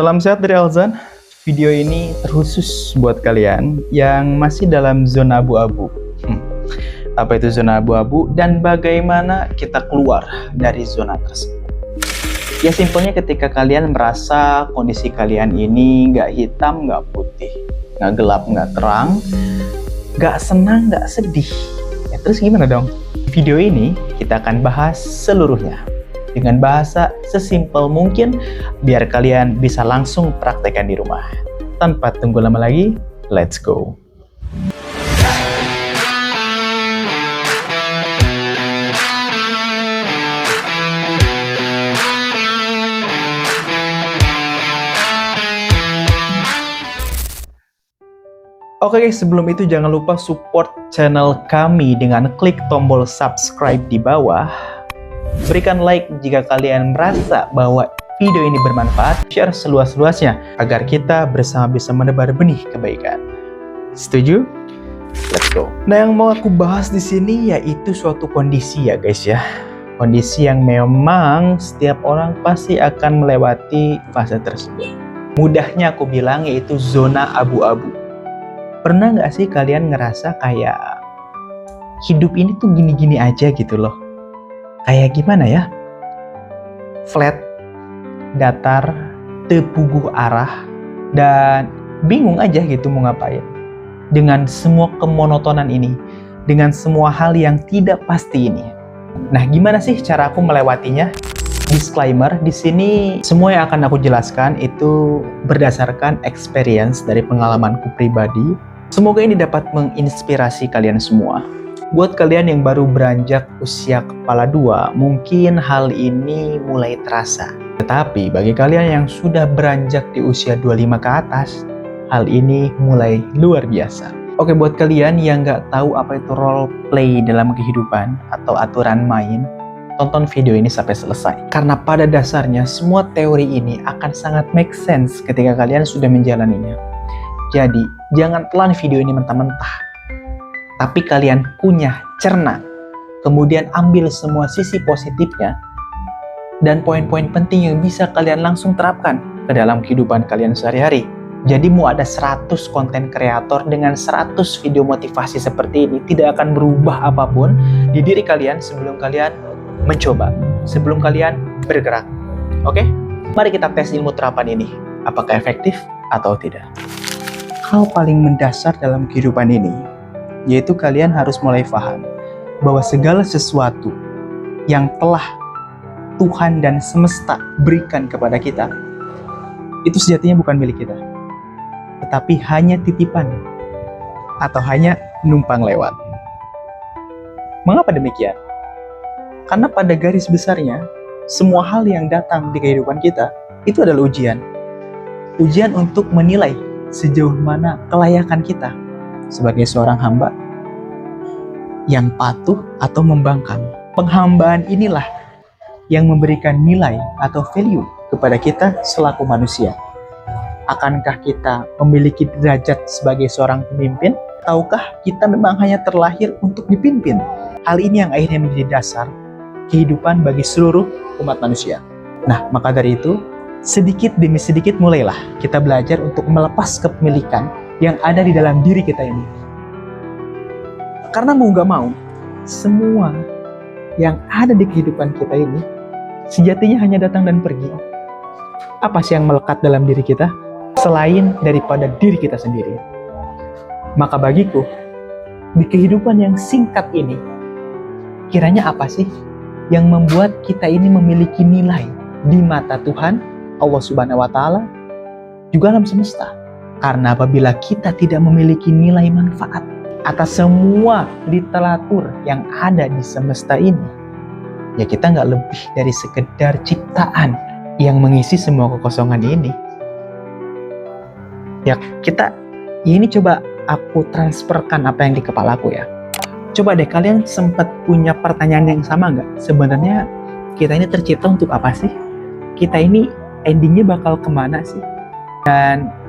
Salam sehat dari Alzan. Video ini terkhusus buat kalian yang masih dalam zona abu-abu. Apa itu zona abu-abu dan bagaimana kita keluar dari zona tersebut? Ya simpelnya ketika kalian merasa kondisi kalian ini nggak hitam, nggak putih, nggak gelap, nggak terang, nggak senang, nggak sedih. Ya terus gimana dong? Di video ini kita akan bahas seluruhnya dengan bahasa sesimpel mungkin biar kalian bisa langsung praktekkan di rumah. Tanpa tunggu lama lagi, let's go. Oke guys, sebelum itu jangan lupa support channel kami dengan klik tombol subscribe di bawah. Berikan like jika kalian merasa bahwa video ini bermanfaat, share seluas-luasnya agar kita bersama bisa menebar benih kebaikan. Setuju? Let's go. Nah, yang mau aku bahas di sini yaitu suatu kondisi ya guys ya. Kondisi yang memang setiap orang pasti akan melewati fase tersebut. Mudahnya aku bilang yaitu zona abu-abu. Pernah nggak sih kalian ngerasa kayak hidup ini tuh gini-gini aja gitu loh? Kayak gimana ya? Flat, datar, tepuguh arah, dan bingung aja gitu mau ngapain. Dengan semua kemonotonan ini, dengan semua hal yang tidak pasti ini. Nah, gimana sih cara aku melewatinya? Disclaimer, di sini semua yang akan aku jelaskan itu berdasarkan experience dari pengalamanku pribadi. Semoga ini dapat menginspirasi kalian semua. Buat kalian yang baru beranjak usia kepala 2, mungkin hal ini mulai terasa. Tetapi bagi kalian yang sudah beranjak di usia 25 ke atas, hal ini mulai luar biasa. Oke, buat kalian yang nggak tahu apa itu role play dalam kehidupan atau aturan main, tonton video ini sampai selesai. Karena pada dasarnya semua teori ini akan sangat make sense ketika kalian sudah menjalaninya. Jadi, jangan telan video ini mentah-mentah. Tapi kalian punya, cerna. Kemudian ambil semua sisi positifnya dan poin-poin penting yang bisa kalian langsung terapkan ke dalam kehidupan kalian sehari-hari. Jadi mau ada 100 konten kreator dengan 100 video motivasi seperti ini tidak akan berubah apapun di diri kalian sebelum kalian mencoba, sebelum kalian bergerak. Oke? Mari kita tes ilmu terapan ini. Apakah efektif atau tidak? Hal paling mendasar dalam kehidupan ini, yaitu kalian harus mulai paham bahwa segala sesuatu yang telah Tuhan dan semesta berikan kepada kita, itu sejatinya bukan milik kita, tetapi hanya titipan atau hanya numpang lewat. Mengapa demikian? Karena pada garis besarnya, semua hal yang datang di kehidupan kita, itu adalah ujian. Ujian untuk menilai sejauh mana kelayakan kita sebagai seorang hamba yang patuh atau membangkang. Penghambaan inilah yang memberikan nilai atau value kepada kita selaku manusia. Akankah kita memiliki derajat sebagai seorang pemimpin? Ataukah kita memang hanya terlahir untuk dipimpin? Hal ini yang akhirnya menjadi dasar kehidupan bagi seluruh umat manusia. Nah, maka dari itu, sedikit demi sedikit mulailah kita belajar untuk melepas kepemilikan yang ada di dalam diri kita ini. Karena mau gak mau, semua yang ada di kehidupan kita ini sejatinya hanya datang dan pergi. Apa sih yang melekat dalam diri kita selain daripada diri kita sendiri? Maka bagiku, di kehidupan yang singkat ini, kiranya apa sih yang membuat kita ini memiliki nilai di mata Tuhan, Allah Subhanahu wa Ta'ala, juga alam semesta? Karena apabila kita tidak memiliki nilai manfaat atas semua literatur yang ada di semesta ini, ya kita nggak lebih dari sekedar ciptaan yang mengisi semua kekosongan ini. Ya kita, ini coba aku transferkan apa yang di kepalaku ya. Coba deh kalian sempat punya pertanyaan yang sama nggak? Sebenarnya kita ini tercipta untuk apa sih? Kita ini endingnya bakal kemana sih? Dan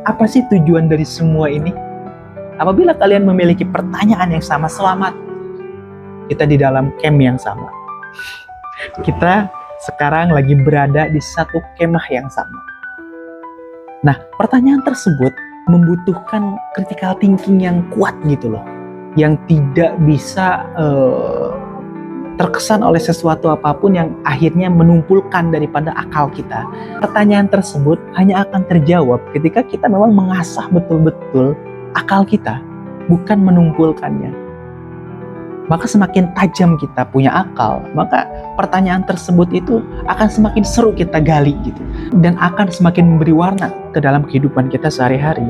apa sih tujuan dari semua ini? Apabila kalian memiliki pertanyaan yang sama, selamat. Kita di dalam camp yang sama. Kita sekarang lagi berada di satu kemah yang sama. Nah, pertanyaan tersebut membutuhkan critical thinking yang kuat gitu loh, yang tidak bisa terkesan oleh sesuatu apapun yang akhirnya menumpulkan daripada akal kita. Pertanyaan tersebut hanya akan terjawab ketika kita memang mengasah betul-betul akal kita, bukan menumpulkannya. Maka semakin tajam kita punya akal, maka pertanyaan tersebut itu akan semakin seru kita gali gitu, dan akan semakin memberi warna ke dalam kehidupan kita sehari-hari.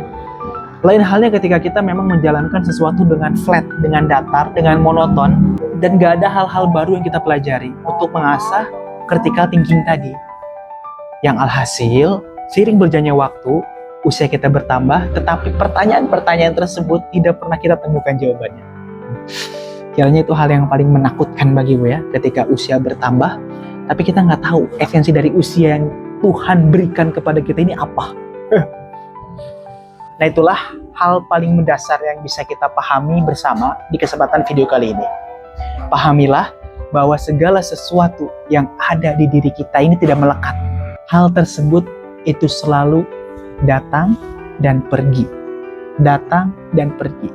Lain halnya ketika kita memang menjalankan sesuatu dengan flat, dengan datar, dengan monoton, dan gak ada hal-hal baru yang kita pelajari untuk mengasah critical thinking tadi. Yang alhasil, seiring berjalannya waktu, usia kita bertambah, tetapi pertanyaan-pertanyaan tersebut tidak pernah kita temukan jawabannya. Kiranya itu hal yang paling menakutkan bagi gue ya, ketika usia bertambah, tapi kita nggak tahu esensi dari usia yang Tuhan berikan kepada kita ini apa. Nah, itulah hal paling mendasar yang bisa kita pahami bersama di kesempatan video kali ini. Pahamilah bahwa segala sesuatu yang ada di diri kita ini tidak melekat. Hal tersebut itu selalu datang dan pergi. Datang dan pergi.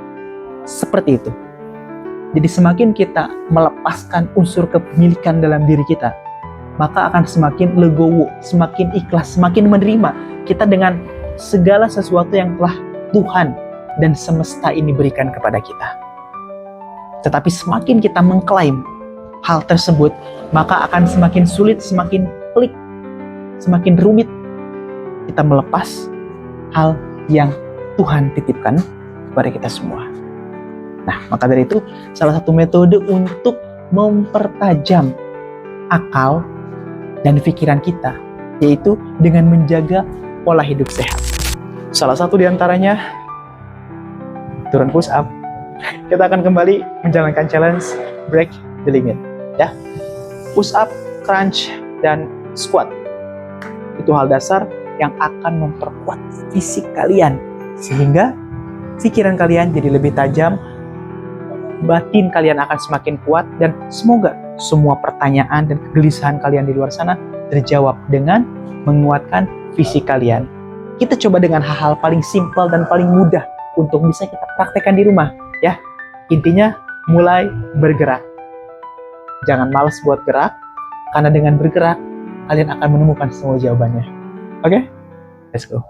Seperti itu. Jadi semakin kita melepaskan unsur kepemilikan dalam diri kita, maka akan semakin legowo, semakin ikhlas, semakin menerima kita dengan segala sesuatu yang telah Tuhan dan semesta ini berikan kepada kita. Tetapi semakin kita mengklaim hal tersebut, maka akan semakin sulit, semakin pelik, semakin rumit kita melepas hal yang Tuhan titipkan kepada kita semua. Nah, maka dari itu salah satu metode untuk mempertajam akal dan pikiran kita, yaitu dengan menjaga pola hidup sehat. Salah satu diantaranya, turun push up. Kita akan kembali menjalankan challenge break the limit. Ya, push up, crunch, dan squat. Itu hal dasar yang akan memperkuat fisik kalian, sehingga pikiran kalian jadi lebih tajam, batin kalian akan semakin kuat, dan semoga semua pertanyaan dan kegelisahan kalian di luar sana terjawab dengan menguatkan fisik kalian. Kita coba dengan hal-hal paling simpel dan paling mudah untuk bisa kita praktekkan di rumah, ya. Intinya mulai bergerak. Jangan malas buat gerak, karena dengan bergerak kalian akan menemukan semua jawabannya. Oke? Let's go.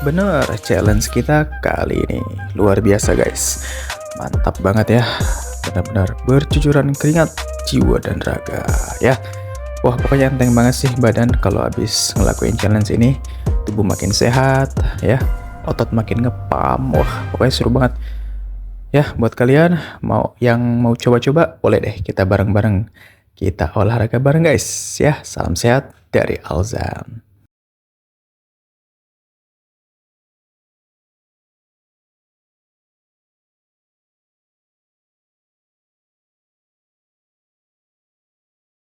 bener, challenge kita kali ini luar biasa guys. Mantap banget ya. Benar-benar bercucuran keringat jiwa dan raga ya. Wah, pokoknya enteng banget sih badan kalau habis ngelakuin challenge ini. Tubuh makin sehat ya. Otot makin ngepam. Wah, pokoknya seru banget. Ya, buat kalian yang mau coba-coba, boleh deh kita bareng-bareng kita olahraga bareng guys ya. Salam sehat dari Alzan.